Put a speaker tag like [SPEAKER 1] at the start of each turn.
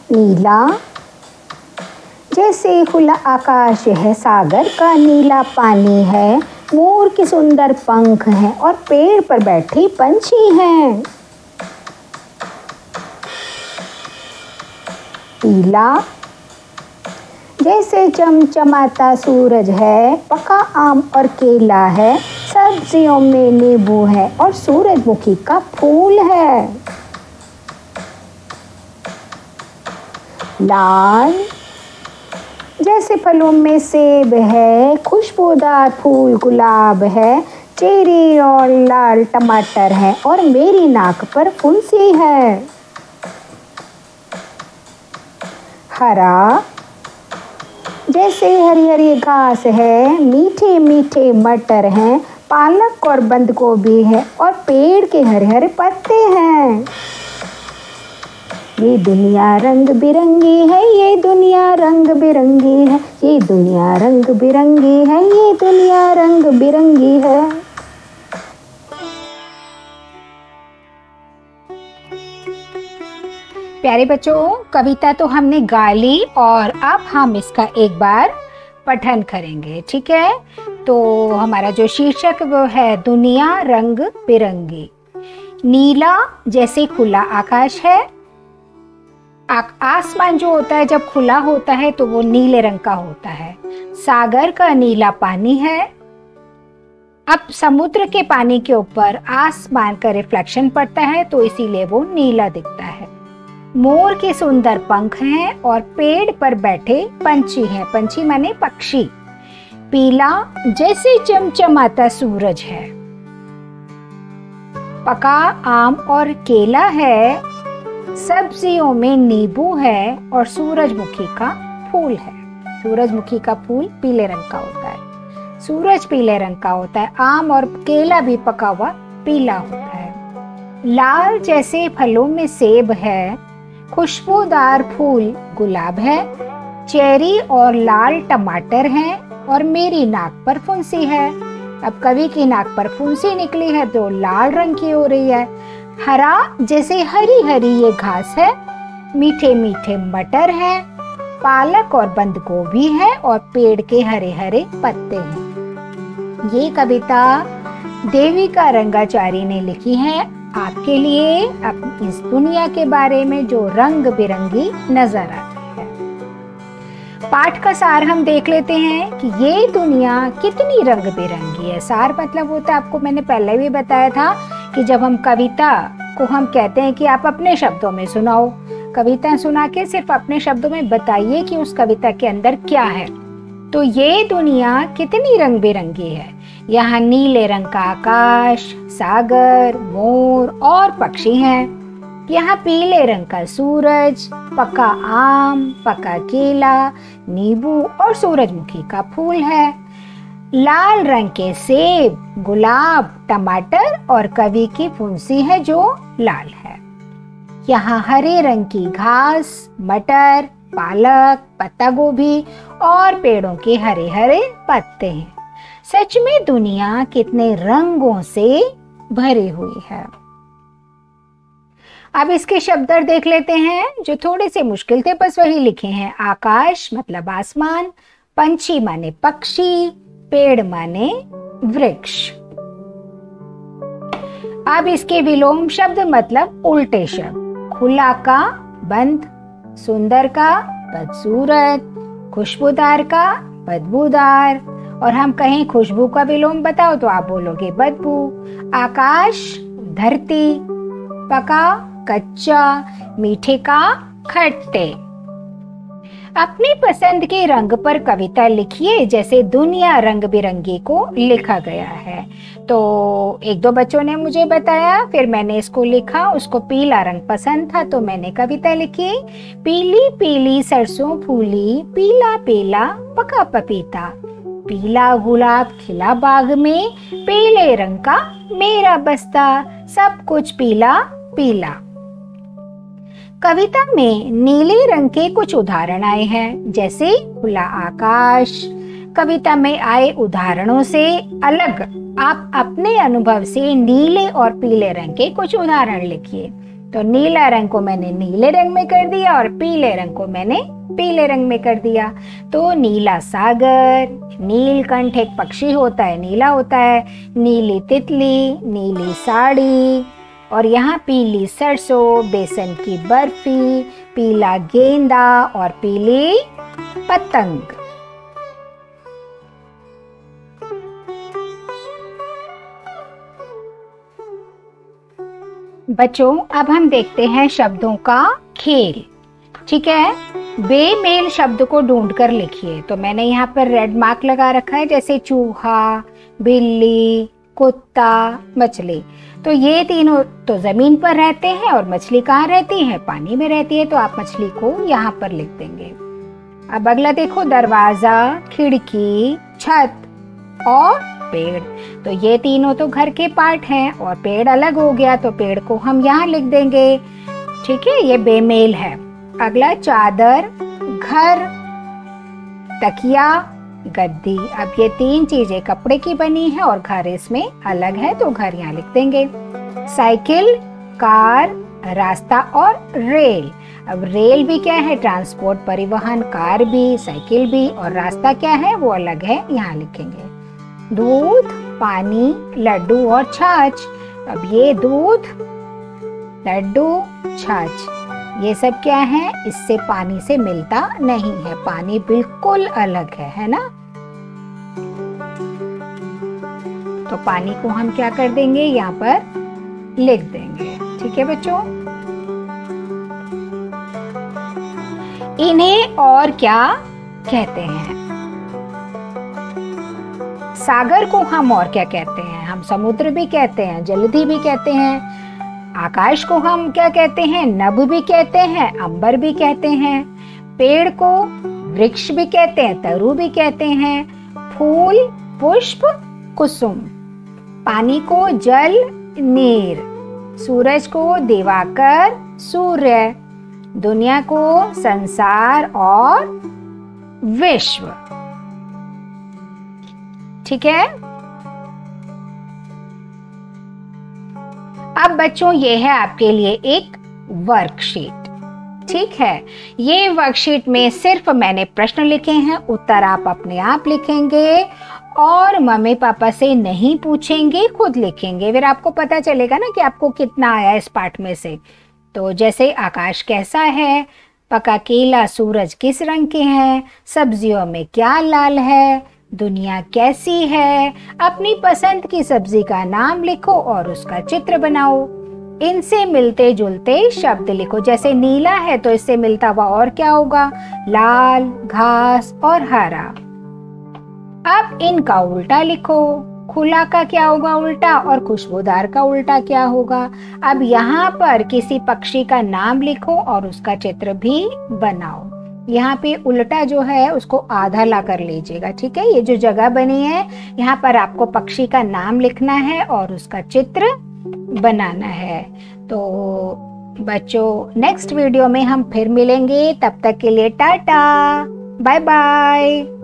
[SPEAKER 1] नीला जैसे खुला आकाश है, सागर का नीला पानी है, मोर के सुंदर पंख हैं और पेड़ पर बैठे पंछी हैं। पीला जैसे चमचमाता सूरज है, पका आम और केला है, सब्जियों में नींबू है और सूरजमुखी का फूल है। लाल जैसे फलों में सेब है, खुशबूदार फूल गुलाब है, चेरी और लाल टमाटर है और मेरी नाक पर फुंसी है। हरा जैसे हरी हरी घास है, मीठे मीठे मटर हैं, पालक और बंद गोभी है और पेड़ के हरे हरे पत्ते हैं। ये दुनिया रंग बिरंगी है, ये दुनिया रंग बिरंगी है, ये दुनिया रंग बिरंगी है, ये दुनिया रंग बिरंगी है। प्यारे बच्चों, कविता तो हमने गा ली और अब हम इसका एक बार पठन करेंगे, ठीक है। तो हमारा जो शीर्षक वो है दुनिया रंग बिरंगी। नीला जैसे खुला आकाश है, आसमान जो होता है जब खुला होता है तो वो नीले रंग का होता है। सागर का नीला पानी है, अब समुद्र के पानी के ऊपर आसमान का रिफ्लेक्शन पड़ता है तो इसीलिए वो नीला दिखता है। मोर के सुंदर पंख हैं और पेड़ पर बैठे पंछी हैं, पंछी माने पक्षी। पीला जैसे चमचमाता सूरज है, पका आम और केला है, सब्जियों में नींबू है और सूरजमुखी का फूल है। सूरजमुखी का फूल पीले रंग का होता है, सूरज पीले रंग का होता है, आम और केला भी पका हुआ पीला होता है। लाल जैसे फलों में सेब है, खुशबूदार फूल गुलाब है, चेरी और लाल टमाटर हैं और मेरी नाक पर फुंसी है। अब कवि की नाक पर फुंसी निकली है तो लाल रंग की हो रही है। हरा जैसे हरी हरी ये घास है, मीठे मीठे मटर हैं, पालक और बंद गोभी है और पेड़ के हरे हरे पत्ते हैं। ये कविता देविका रंगाचारी ने लिखी है आपके लिए, इस दुनिया के बारे में जो रंग बिरंगी नजर आती है। पाठ का सार हम देख लेते हैं कि ये दुनिया कितनी रंग बिरंगी है। सार मतलब होता है, आपको मैंने पहले भी बताया था कि जब हम कविता को हम कहते हैं कि आप अपने शब्दों में सुनाओ, कविता सुना के सिर्फ अपने शब्दों में बताइए कि उस कविता के अंदर क्या है। तो ये दुनिया कितनी रंग बिरंगी है। यहाँ नीले रंग का आकाश, सागर, मोर और पक्षी हैं। यहाँ पीले रंग का सूरज, पका आम, पका केला, नींबू और सूरजमुखी का फूल है। लाल रंग के सेब, गुलाब, टमाटर और कवि की फुंसी है जो लाल है। यहाँ हरे रंग की घास, मटर, पालक, पत्ता गोभी और पेड़ों के हरे हरे पत्ते हैं। सच में दुनिया कितने रंगों से भरी हुई है। अब इसके शब्द देख लेते हैं जो थोड़े से मुश्किल थे, बस वही लिखे हैं। आकाश मतलब आसमान, पंछी माने पक्षी, पेड़ माने वृक्ष। अब इसके विलोम शब्द मतलब उल्टे शब्द। खुला का बंद, सुंदर का बदसूरत, खुशबूदार का बदबूदार। और हम कहें खुशबू का विलोम बताओ तो आप बोलोगे बदबू। आकाश धरती, पका कच्चा, मीठे का खट्टे। अपनी पसंद के रंग पर कविता लिखिए जैसे दुनिया रंग बिरंगी को लिखा गया है। तो एक दो बच्चों ने मुझे बताया, फिर मैंने इसको लिखा। उसको पीला रंग पसंद था तो मैंने कविता लिखी। पीली पीली सरसों फूली, पीला पीला पका पपीता, पीला गुलाब खिला बाग में, पीले रंग का मेरा बस्ता, सब कुछ पीला पीला। कविता में नीले रंग के कुछ उदाहरण आए हैं, जैसे खुला आकाश। कविता में आए उदाहरणों से अलग आप अपने अनुभव से नीले और पीले रंग के कुछ उदाहरण लिखिए। तो नीला रंग को मैंने नीले रंग में कर दिया और पीले रंग को मैंने पीले रंग में कर दिया। तो नीला सागर, नीलकंठ एक पक्षी होता है, नीला होता है, नीली तितली, नीली साड़ी, और यहाँ पीली सरसों, बेसन की बर्फी, पीला गेंदा और पीली पतंग। बच्चों अब हम देखते हैं शब्दों का खेल। ठीक है, बेमेल शब्द को ढूंढ कर लिखिए। तो मैंने यहाँ पर रेड मार्क लगा रखा है, जैसे चूहा, बिल्ली, कुत्ता, मछली। तो ये तीनों तो जमीन पर रहते हैं और मछली कहाँ रहती है? पानी में रहती है। तो आप मछली को यहाँ पर लिख देंगे। अब अगला देखो, दरवाजा, खिड़की, छत और पेड़। तो ये तीनों तो घर के पार्ट हैं और पेड़ अलग हो गया, तो पेड़ को हम यहाँ लिख देंगे। ठीक है, ये बेमेल है। अगला, चादर, घर, तकिया, गद्दी। अब ये तीन चीजें कपड़े की बनी है और घर इसमें अलग है, तो घर यहाँ लिख देंगे। साइकिल, कार, रास्ता और रेल। अब रेल भी क्या है? ट्रांसपोर्ट, परिवहन। कार भी, साइकिल भी, और रास्ता क्या है? वो अलग है, यहाँ लिखेंगे। दूध, पानी, लड्डू और छाछ। अब ये दूध, लड्डू, छाछ, ये सब क्या है? इससे पानी से मिलता नहीं है, पानी बिल्कुल अलग है ना। तो पानी को हम क्या कर देंगे? यहाँ पर लिख देंगे। ठीक है बच्चों, इन्हें और क्या कहते हैं? सागर को हम और क्या कहते हैं? हम समुद्र भी कहते हैं, जलधि भी कहते हैं। आकाश को हम क्या कहते हैं? नभ भी कहते हैं, अंबर भी कहते हैं। पेड़ को वृक्ष भी कहते हैं, तरु भी कहते हैं। फूल, पुष्प, कुसुम। पानी को जल, नीर। सूरज को दिवाकर, सूर्य। दुनिया को संसार और विश्व। ठीक है। अब बच्चों ये है आपके लिए एक वर्कशीट। ठीक है, ये वर्कशीट में सिर्फ मैंने प्रश्न लिखे हैं, उत्तर आप अपने आप लिखेंगे और मम्मी पापा से नहीं पूछेंगे, खुद लिखेंगे। फिर आपको पता चलेगा ना कि आपको कितना आया इस पाठ में से। तो जैसे आकाश कैसा है, पका केला, सूरज किस रंग के हैं, सब्जियों में क्या लाल है, दुनिया कैसी है, अपनी पसंद की सब्जी का नाम लिखो और उसका चित्र बनाओ। इनसे मिलते जुलते शब्द लिखो। जैसे नीला है तो इससे मिलता हुआ और क्या होगा? लाल, घास और हरा। अब इनका उल्टा लिखो। खुला का क्या होगा उल्टा, और खुशबूदार का उल्टा क्या होगा? अब यहाँ पर किसी पक्षी का नाम लिखो और उसका चित्र भी बनाओ। यहाँ पे उल्टा जो है उसको आधा ला कर लीजिएगा। ठीक है, ये जो जगह बनी है यहाँ पर आपको पक्षी का नाम लिखना है और उसका चित्र बनाना है। तो बच्चों नेक्स्ट वीडियो में हम फिर मिलेंगे, तब तक के लिए टाटा, बाय बाय।